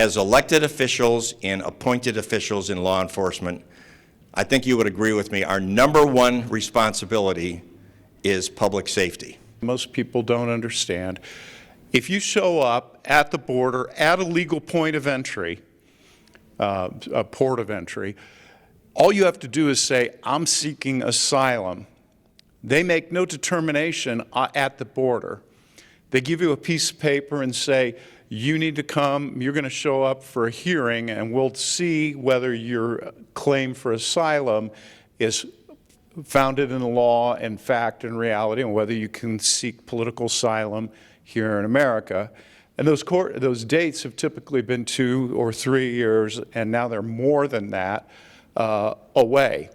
As elected officials and appointed officials in law enforcement, I think you would agree with me, our number one responsibility is public safety. Most people don't understand. If you show up at the border at a legal point of entry, a port of entry, all you have to do is say, I'm seeking asylum. They make no determination at the border. They give you a piece of paper and say, you need to come, you're going to show up for a hearing, and we'll see whether your claim for asylum is founded in the law and fact and reality, and whether you can seek political asylum here in America. And those dates have typically been 2 or 3 years, and now they're more than that away,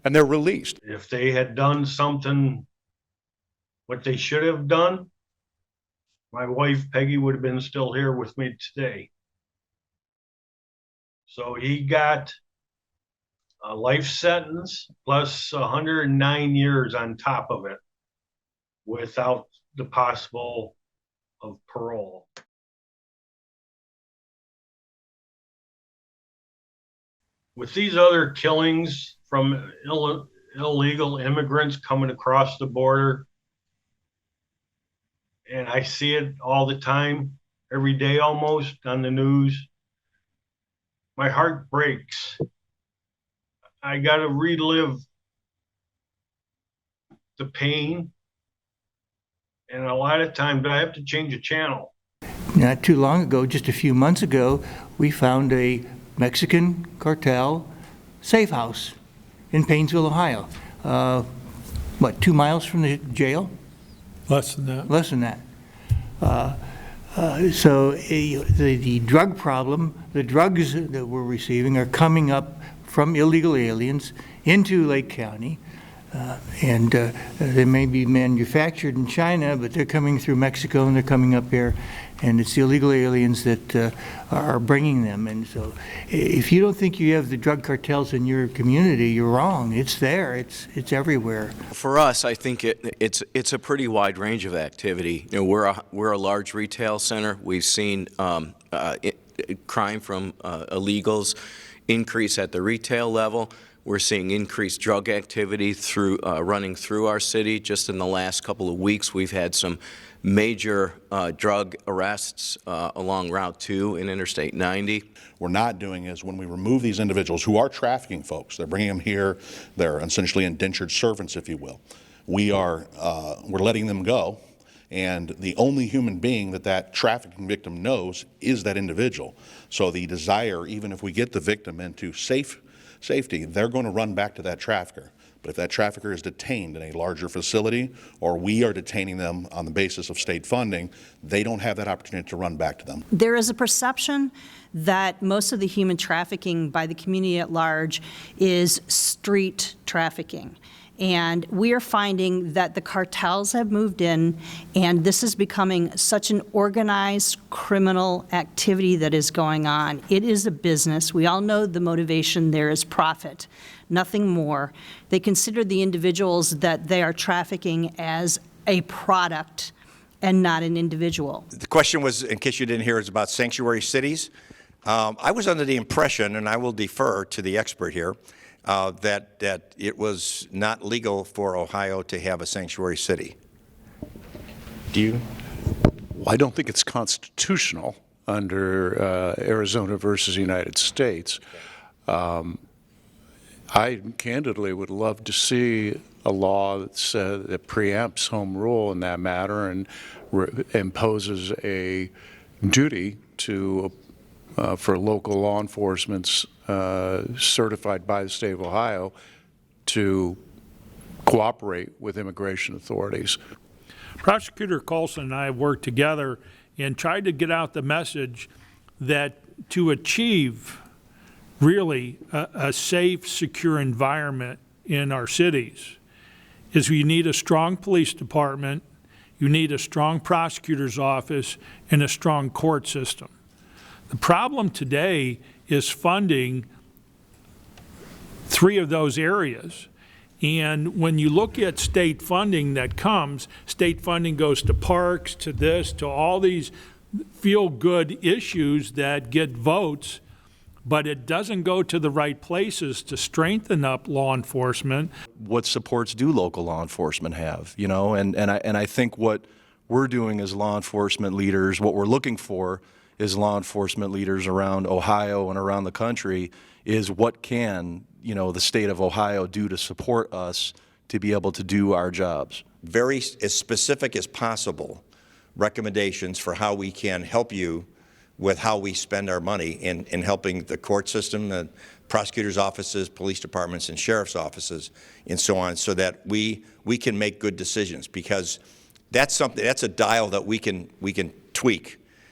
and they're released. If they had done something what they should have done, my wife Peggy would have been still here with me today. So he got a life sentence plus 109 years on top of it without the possible of parole. With these other killings from illegal immigrants coming across the border, and I see it all the time, every day almost on the news, my heart breaks. I got to relive the pain, and a lot of times I have to change a channel. Not too long ago, just a few months ago, we found a Mexican cartel safe house in Paynesville, Ohio. 2 miles from the jail? Less than that. Less than that. So the drug problem, the drugs that we're receiving are coming up from illegal aliens into Lake County. And they may be manufactured in China, but they're coming through Mexico and they're coming up here. And it's the illegal aliens that are bringing them. And so if you don't think you have the drug cartels in your community, you're wrong. It's there. It's everywhere. For us, I think it's a pretty wide range of activity. You know, we're a large retail center. We've seen crime from illegals increase at the retail level. We're seeing increased drug activity running through our city. Just in the last couple of weeks, we've had some major drug arrests along Route 2 and Interstate 90. We're not doing is when we remove these individuals who are trafficking folks, they're bringing them here, they're essentially indentured servants, if you will. We're letting them go, and the only human being that trafficking victim knows is that individual. So the desire, even if we get the victim into safety, they're going to run back to that trafficker. But if that trafficker is detained in a larger facility, or we are detaining them on the basis of state funding, they don't have that opportunity to run back to them. There is a perception that most of the human trafficking by the community at large is street trafficking. And we are finding that the cartels have moved in, and this is becoming such an organized criminal activity that is going on. It is a business. We all know the motivation there is profit, nothing more. They consider the individuals that they are trafficking as a product and not an individual. The question was, in case you didn't hear, is about sanctuary cities. I was under the impression, and I will defer to the expert here, that it was not legal for Ohio to have a sanctuary city. Do you? Well, I don't think it's constitutional under Arizona versus United States. I candidly would love to see a law that preempts home rule in that matter and imposes a duty to for local law enforcement certified by the state of Ohio to cooperate with immigration authorities. Prosecutor Colson and I have worked together and tried to get out the message that to achieve really a safe, secure environment in our cities is you need a strong police department, you need a strong prosecutor's office, and a strong court system. The problem today is funding 3 of those areas. And when you look at state funding that comes, state funding goes to parks, to this, to all these feel-good issues that get votes, but it doesn't go to the right places to strengthen up law enforcement. What supports do local law enforcement have, you know? And I think what we're doing as law enforcement leaders, what we're looking for as law enforcement leaders around Ohio and around the country is what can, you know, the state of Ohio do to support us to be able to do our jobs. Very as specific as possible recommendations for how we can help you with how we spend our money in helping the court system, the prosecutors' offices, police departments, and sheriff's offices, and so on, so that we can make good decisions, because that's something, that's a dial that we can tweak